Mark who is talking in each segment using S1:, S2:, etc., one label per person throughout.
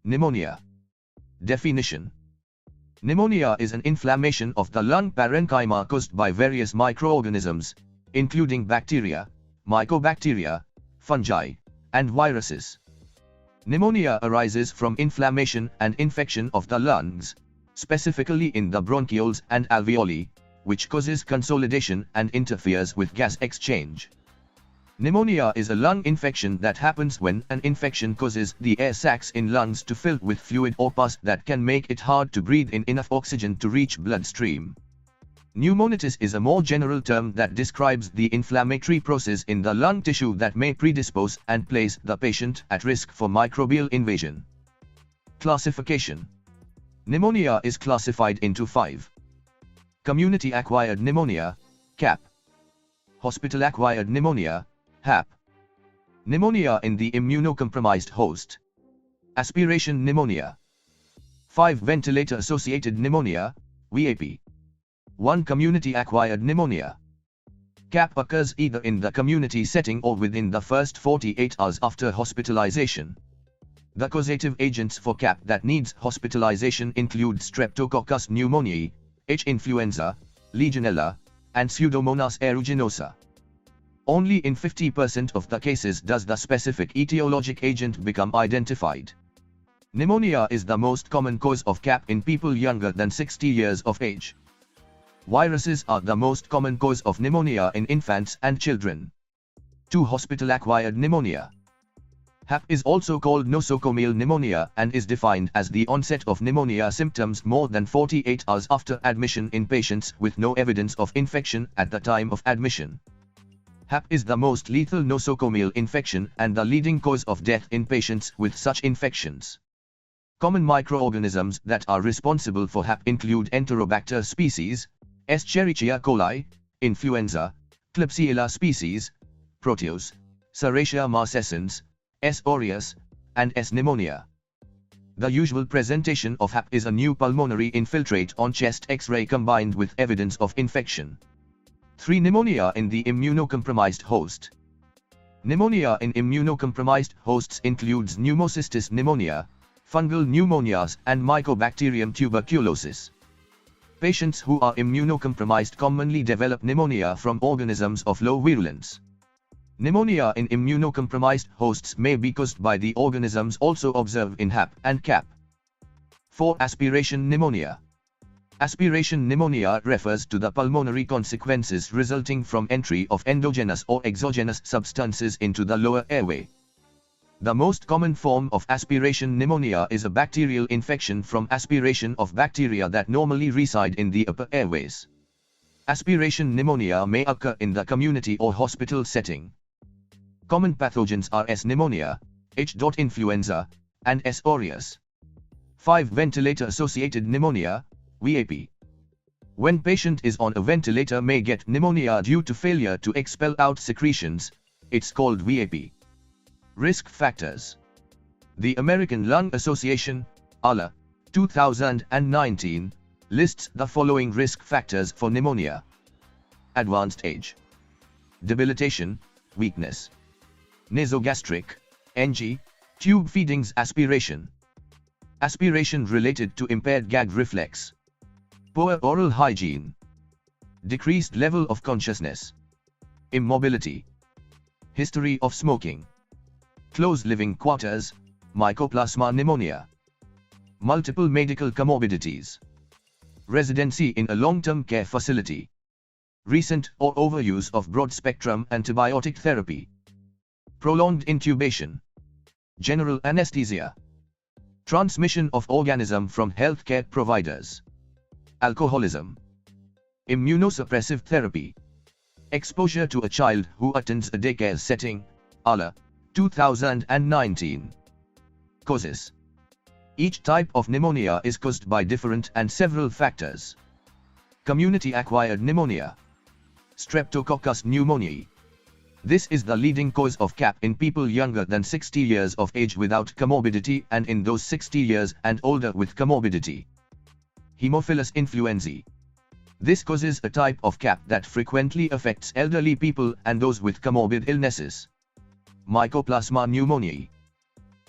S1: Pneumonia. Definition. Pneumonia is an inflammation of the lung parenchyma caused by various microorganisms, including bacteria, mycobacteria, fungi, and viruses. Pneumonia arises from inflammation and infection of the lungs, specifically in the bronchioles and alveoli, which causes consolidation and interferes with gas exchange. Pneumonia is a lung infection that happens when an infection causes the air sacs in lungs to fill with fluid or pus that can make it hard to breathe in enough oxygen to reach bloodstream. Pneumonitis is a more general term that describes the inflammatory process in the lung tissue that may predispose and place the patient at risk for microbial invasion. Classification. Pneumonia is classified into 5. Community-acquired pneumonia, CAP. Hospital-acquired pneumonia, HAP. Pneumonia in the immunocompromised host. Aspiration pneumonia. 5. Ventilator-associated pneumonia, VAP. 1. Community-acquired pneumonia. CAP occurs either in the community setting or within the first 48 hours after hospitalization. The causative agents for CAP that needs hospitalization include Streptococcus pneumoniae, H. influenza, Legionella, and Pseudomonas aeruginosa. Only in 50% of the cases does the specific etiologic agent become identified. Pneumonia is the most common cause of CAP in people younger than 60 years of age. Viruses are the most common cause of pneumonia in infants and children. 2. Hospital-acquired pneumonia. HAP is also called nosocomial pneumonia and is defined as the onset of pneumonia symptoms more than 48 hours after admission in patients with no evidence of infection at the time of admission. HAP is the most lethal nosocomial infection and the leading cause of death in patients with such infections. Common microorganisms that are responsible for HAP include Enterobacter species, Escherichia coli, influenza, Klebsiella species, Proteus, Serratia marcescens, S. aureus, and S. pneumonia. The usual presentation of HAP is a new pulmonary infiltrate on chest X-ray combined with evidence of infection. 3. Pneumonia in the immunocompromised host. Pneumonia in immunocompromised hosts includes pneumocystis pneumonia, fungal pneumonias, and Mycobacterium tuberculosis. Patients who are immunocompromised commonly develop pneumonia from organisms of low virulence. Pneumonia in immunocompromised hosts may be caused by the organisms also observed in HAP and CAP. 4. Aspiration pneumonia. Aspiration pneumonia refers to the pulmonary consequences resulting from entry of endogenous or exogenous substances into the lower airway. The most common form of aspiration pneumonia is a bacterial infection from aspiration of bacteria that normally reside in the upper airways. Aspiration pneumonia may occur in the community or hospital setting. Common pathogens are S. pneumonia, H. influenza, and S. aureus. 5. Ventilator-associated pneumonia, VAP. When patient is on a ventilator may get pneumonia due to failure to expel out secretions, it's called VAP. Risk factors. The American Lung Association, ALA, 2019, lists the following risk factors for pneumonia. Advanced age. Debilitation, weakness. Nasogastric, NG, tube feedings aspiration. Aspiration related to impaired gag reflex. Poor oral hygiene. Decreased level of consciousness. Immobility. History of smoking. Close living quarters, Mycoplasma pneumonia. Multiple medical comorbidities. Residency in a long-term care facility. Recent or overuse of broad-spectrum antibiotic therapy. Prolonged intubation. General anesthesia. Transmission of organism from healthcare providers. Alcoholism. Immunosuppressive therapy. Exposure to a child who attends a daycare setting, ALA, 2019. Causes. Each type of pneumonia is caused by different and several factors. Community-acquired pneumonia. Streptococcus pneumoniae. This is the leading cause of CAP in people younger than 60 years of age without comorbidity and in those 60 years and older with comorbidity. Haemophilus influenzae. This causes a type of CAP that frequently affects elderly people and those with comorbid illnesses. Mycoplasma pneumoniae.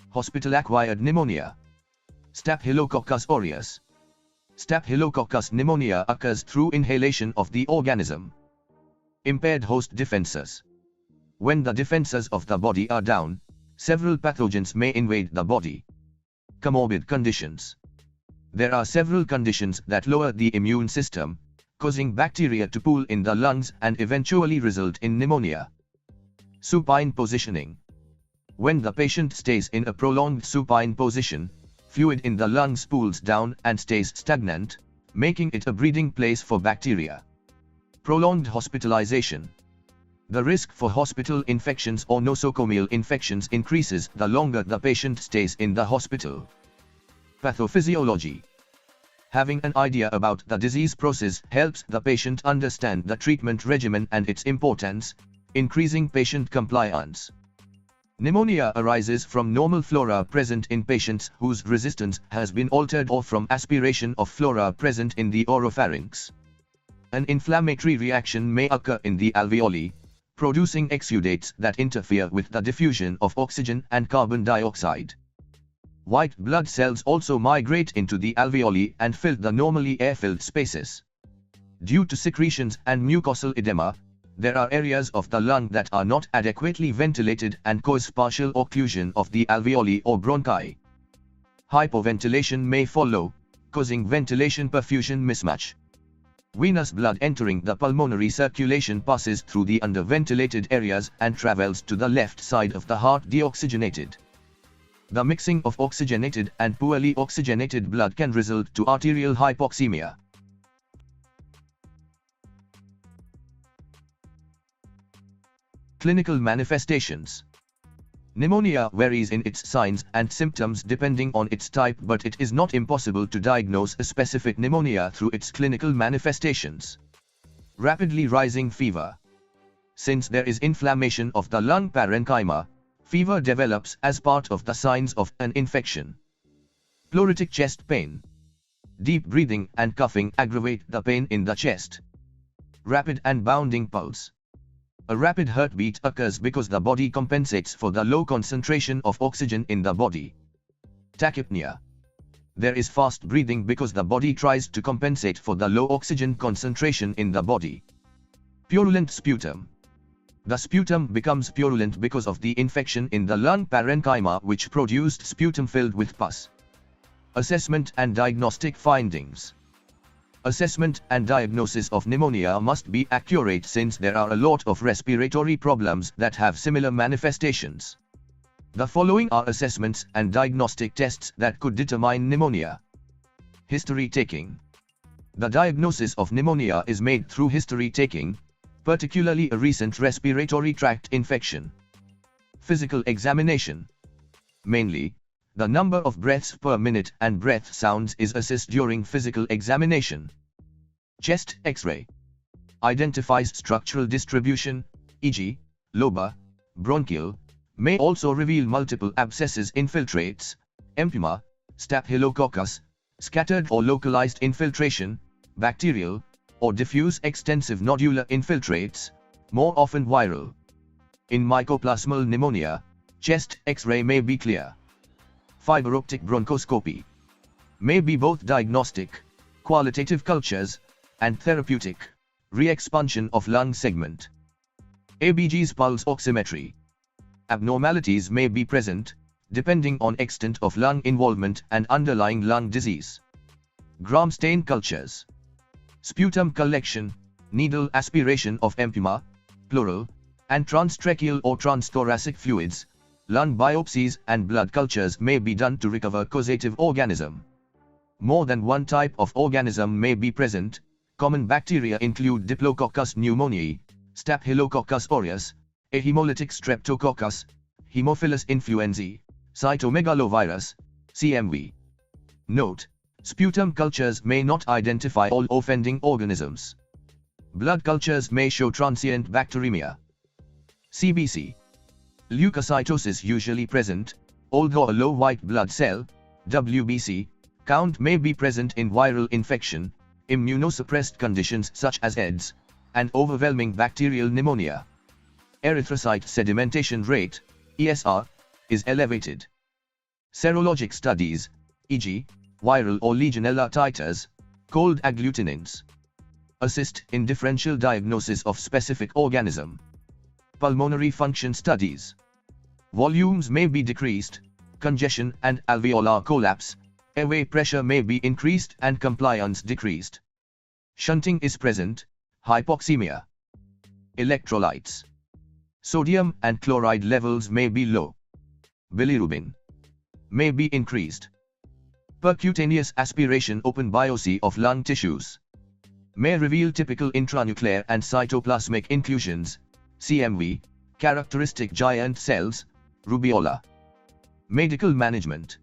S1: Hospital-acquired pneumonia. Staphylococcus aureus. Staphylococcus pneumonia occurs through inhalation of the organism. Impaired host defenses. When the defenses of the body are down, several pathogens may invade the body. Comorbid conditions. There are several conditions that lower the immune system, causing bacteria to pool in the lungs and eventually result in pneumonia. Supine positioning. When the patient stays in a prolonged supine position, fluid in the lungs pools down and stays stagnant, making it a breeding place for bacteria. Prolonged hospitalization. The risk for hospital infections or nosocomial infections increases the longer the patient stays in the hospital. Pathophysiology. Having an idea about the disease process helps the patient understand the treatment regimen and its importance, increasing patient compliance. Pneumonia arises from normal flora present in patients whose resistance has been altered or from aspiration of flora present in the oropharynx. An inflammatory reaction may occur in the alveoli, producing exudates that interfere with the diffusion of oxygen and carbon dioxide. White blood cells also migrate into the alveoli and fill the normally air-filled spaces. Due to secretions and mucosal edema, there are areas of the lung that are not adequately ventilated and cause partial occlusion of the alveoli or bronchi. Hypoventilation may follow, causing ventilation-perfusion mismatch. Venous blood entering the pulmonary circulation passes through the underventilated areas and travels to the left side of the heart deoxygenated. The mixing of oxygenated and poorly oxygenated blood can result to arterial hypoxemia. Clinical manifestations. Pneumonia varies in its signs and symptoms depending on its type, but it is not impossible to diagnose a specific pneumonia through its clinical manifestations. Rapidly rising fever. Since there is inflammation of the lung parenchyma, fever develops as part of the signs of an infection. Pleuritic chest pain. Deep breathing and coughing aggravate the pain in the chest. Rapid and bounding pulse. A rapid heartbeat occurs because the body compensates for the low concentration of oxygen in the body. Tachypnea. There is fast breathing because the body tries to compensate for the low oxygen concentration in the body. Purulent sputum. The sputum becomes purulent because of the infection in the lung parenchyma, which produced sputum filled with pus. Assessment and diagnostic findings. Assessment and diagnosis of pneumonia must be accurate since there are a lot of respiratory problems that have similar manifestations. The following are assessments and diagnostic tests that could determine pneumonia. History taking. The diagnosis of pneumonia is made through history taking, particularly a recent respiratory tract infection. Physical examination. Mainly, the number of breaths per minute and breath sounds is assessed during physical examination. Chest X-ray identifies structural distribution, e.g., lobar, bronchial, may also reveal multiple abscesses, infiltrates, empyema, staphylococcus, scattered or localized infiltration, bacterial, or diffuse extensive nodular infiltrates, more often viral. In mycoplasmal pneumonia, chest X-ray may be clear. Fiber optic bronchoscopy may be both diagnostic, qualitative cultures, and therapeutic, re-expansion of lung segment. ABG's pulse oximetry. Abnormalities may be present, depending on extent of lung involvement and underlying lung disease. Gram stain cultures. Sputum collection, needle aspiration of empyema, pleural, and transtracheal or transthoracic fluids, lung biopsies and blood cultures may be done to recover causative organism. More than one type of organism may be present. Common bacteria include Diplococcus pneumoniae, Staphylococcus aureus, a hemolytic Streptococcus, Haemophilus influenzae, cytomegalovirus, CMV. Note: sputum cultures may not identify all offending organisms. Blood cultures may show transient bacteremia. CBC. Leukocytosis usually present, although a low white blood cell, WBC, count may be present in viral infection, immunosuppressed conditions such as AIDS, and overwhelming bacterial pneumonia. Erythrocyte sedimentation rate, ESR, is elevated. Serologic studies, e.g., viral or Legionella titers, cold agglutinins. Assist in differential diagnosis of specific organism. Pulmonary function studies. Volumes may be decreased, congestion and alveolar collapse, airway pressure may be increased and compliance decreased. Shunting is present, hypoxemia. Electrolytes. Sodium and chloride levels may be low. Bilirubin may be increased. Percutaneous aspiration open biopsy of lung tissues may reveal typical intranuclear and cytoplasmic inclusions, CMV, characteristic giant cells, rubeola. Medical management.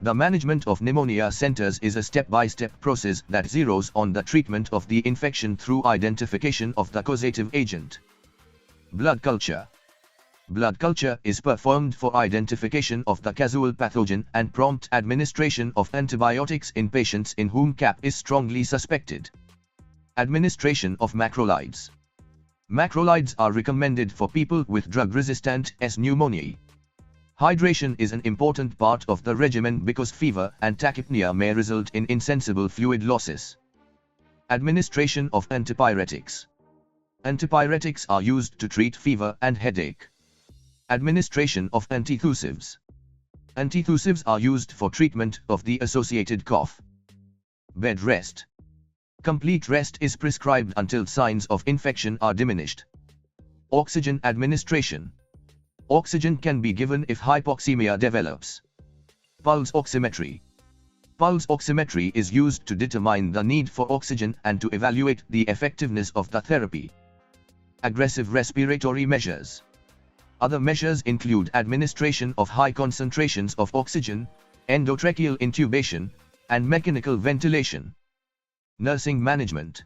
S1: The management of pneumonia centers is a step-by-step process that zeroes on the treatment of the infection through identification of the causative agent. Blood culture. Blood culture is performed for identification of the causal pathogen and prompt administration of antibiotics in patients in whom CAP is strongly suspected. Administration of macrolides. Macrolides are recommended for people with drug-resistant pneumonia. Hydration is an important part of the regimen because fever and tachypnea may result in insensible fluid losses. Administration of antipyretics. Antipyretics are used to treat fever and headache. Administration of antitussives. Antitussives are used for treatment of the associated cough. Bed rest. Complete rest is prescribed until signs of infection are diminished. Oxygen administration. Oxygen can be given if hypoxemia develops. Pulse oximetry. Pulse oximetry is used to determine the need for oxygen and to evaluate the effectiveness of the therapy. Aggressive respiratory measures. Other measures include administration of high concentrations of oxygen, endotracheal intubation, and mechanical ventilation. Nursing management.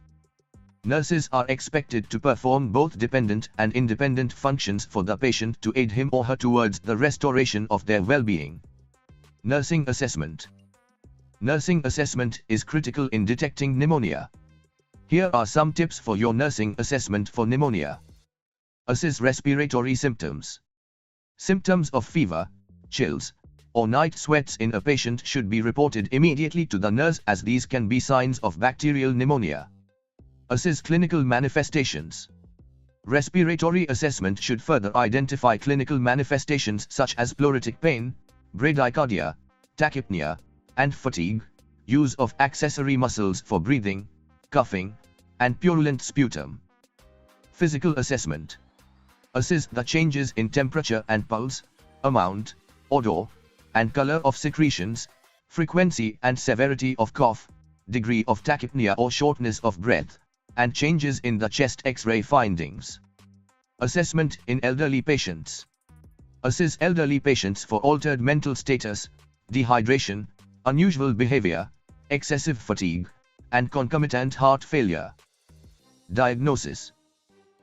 S1: Nurses are expected to perform both dependent and independent functions for the patient to aid him or her towards the restoration of their well-being. Nursing assessment. Nursing assessment is critical in detecting pneumonia. Here are some tips for your nursing assessment for pneumonia. Assess respiratory symptoms. Symptoms of fever, chills, or night sweats in a patient should be reported immediately to the nurse as these can be signs of bacterial pneumonia. Assess clinical manifestations. Respiratory assessment should further identify clinical manifestations such as pleuritic pain, bradycardia, tachypnea, and fatigue, use of accessory muscles for breathing, coughing, and purulent sputum. Physical assessment. Assess the changes in temperature and pulse, amount, odor, and color of secretions, frequency and severity of cough, degree of tachypnea or shortness of breath, and changes in the chest X-ray findings. Assessment in elderly patients. Assess elderly patients for altered mental status, dehydration, unusual behavior, excessive fatigue, and concomitant heart failure. Diagnosis.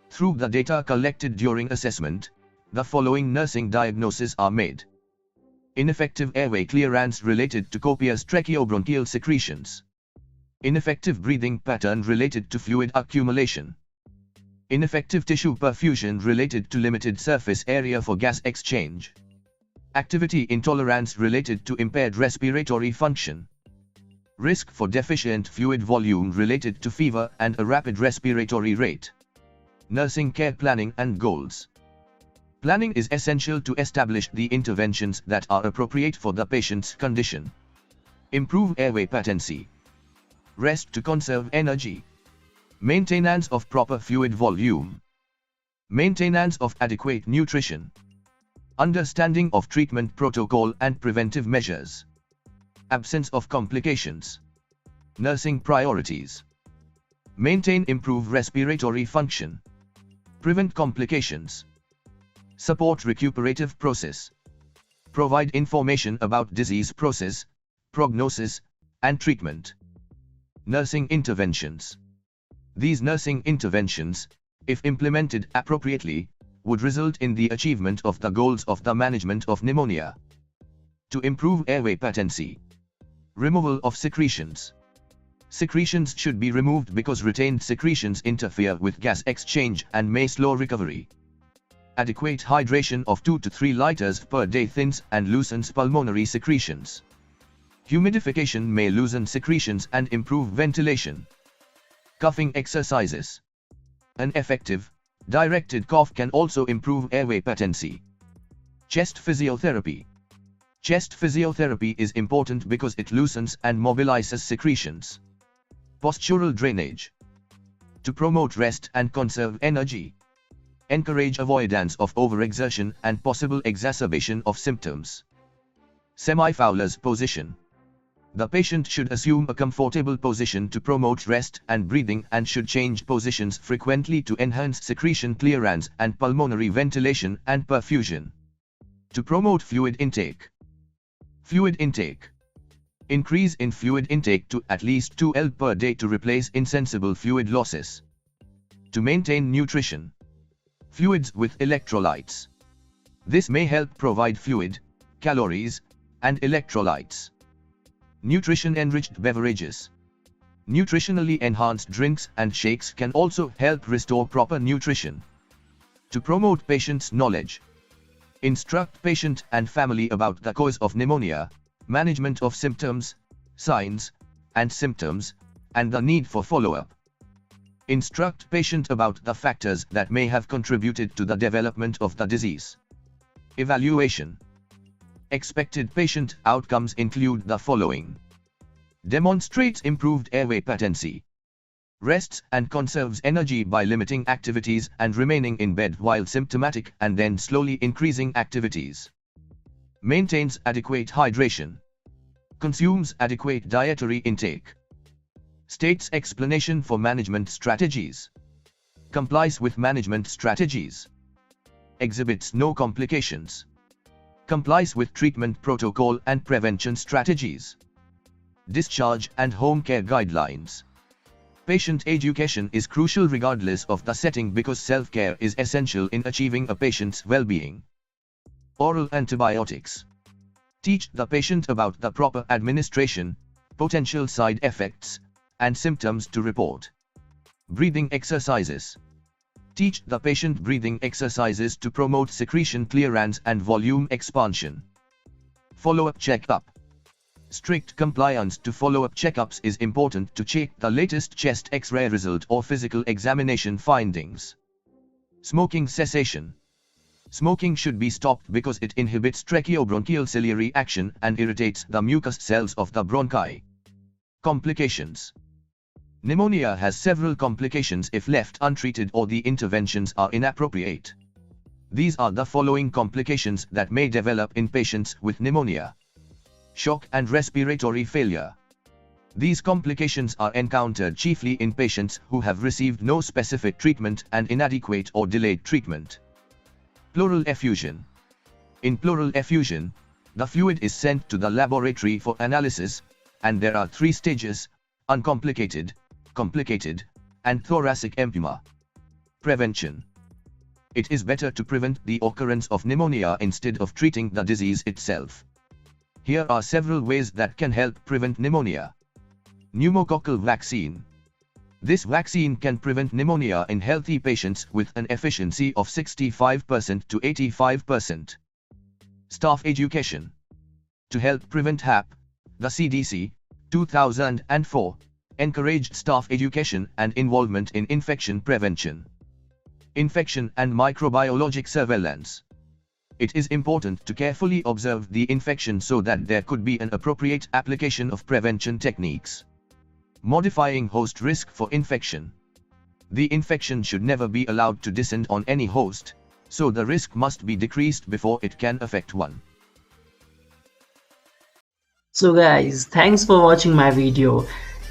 S1: Through the data collected during assessment, the following nursing diagnoses are made. Ineffective airway clearance related to copious tracheobronchial secretions. Ineffective breathing pattern related to fluid accumulation. Ineffective tissue perfusion related to limited surface area for gas exchange. Activity intolerance related to impaired respiratory function. Risk for deficient fluid volume related to fever and a rapid respiratory rate. Nursing care planning and goals. Planning is essential to establish the interventions that are appropriate for the patient's condition. Improve airway patency. Rest to conserve energy. Maintenance of proper fluid volume. Maintenance of adequate nutrition. Understanding of treatment protocol and preventive measures. Absence of complications. Nursing priorities. Maintain improved respiratory function. Prevent complications. Support recuperative process. Provide information about disease process, prognosis, and treatment. Nursing interventions. These nursing interventions, if implemented appropriately, would result in the achievement of the goals of the management of pneumonia. To improve airway patency. Removal of secretions. Secretions should be removed because retained secretions interfere with gas exchange and may slow recovery. Adequate hydration of 2 to 3 liters per day thins and loosens pulmonary secretions. Humidification may loosen secretions and improve ventilation. Coughing exercises. An effective, directed cough can also improve airway patency. Chest physiotherapy. Chest physiotherapy is important because it loosens and mobilizes secretions. Postural drainage. To promote rest and conserve energy. Encourage avoidance of overexertion and possible exacerbation of symptoms. Semi-Fowler's position. The patient should assume a comfortable position to promote rest and breathing and should change positions frequently to enhance secretion clearance and pulmonary ventilation and perfusion. To promote fluid intake. Fluid intake. Increase in fluid intake to at least 2 L per day to replace insensible fluid losses. To maintain nutrition. Fluids with electrolytes. This may help provide fluid, calories, and electrolytes. Nutrition-enriched beverages. Nutritionally enhanced drinks and shakes can also help restore proper nutrition. To promote patient's knowledge. Instruct patient and family about the cause of pneumonia, management of symptoms, signs, and symptoms, and the need for follow-up. Instruct patient about the factors that may have contributed to the development of the disease. Evaluation. Expected patient outcomes include the following. Demonstrates improved airway patency. Rests and conserves energy by limiting activities and remaining in bed while symptomatic and then slowly increasing activities. Maintains adequate hydration. Consumes adequate dietary intake. States explanation for management strategies. Complies with management strategies. Exhibits no complications. Complies with treatment protocol and prevention strategies. Discharge and home care guidelines. Patient education is crucial regardless of the setting because self-care is essential in achieving a patient's well-being. Oral antibiotics. Teach the patient about the proper administration, potential side effects, and symptoms to report. Breathing exercises. Teach the patient breathing exercises to promote secretion clearance and volume expansion. Follow-up checkup. Strict compliance to follow-up checkups is important to check the latest chest X-ray result or physical examination findings. Smoking cessation. Smoking should be stopped because it inhibits tracheobronchial ciliary action and irritates the mucous cells of the bronchi. Complications. Pneumonia has several complications if left untreated or the interventions are inappropriate. These are the following complications that may develop in patients with pneumonia. Shock and respiratory failure. These complications are encountered chiefly in patients who have received no specific treatment and inadequate or delayed treatment. Pleural effusion. In pleural effusion, the fluid is sent to the laboratory for analysis, and there are 3 stages: uncomplicated, complicated, and thoracic empyema. Prevention. It is better to prevent the occurrence of pneumonia instead of treating the disease itself. Here are several ways that can help prevent pneumonia. Pneumococcal vaccine. This vaccine can prevent pneumonia in healthy patients with an efficiency of 65% to 85%. Staff education. To help prevent HAP, the CDC, 2004, encouraged staff education and involvement in infection prevention. Infection and microbiologic surveillance. It is important to carefully observe the infection so that there could be an appropriate application of prevention techniques. Modifying host risk for infection. The infection should never be allowed to descend on any host, so the risk must be decreased before it can affect one.
S2: So guys, thanks for watching my video.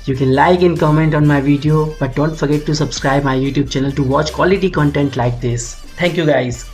S2: You can like and comment on my video, but don't forget to subscribe my YouTube channel to watch quality content like this. Thank you guys.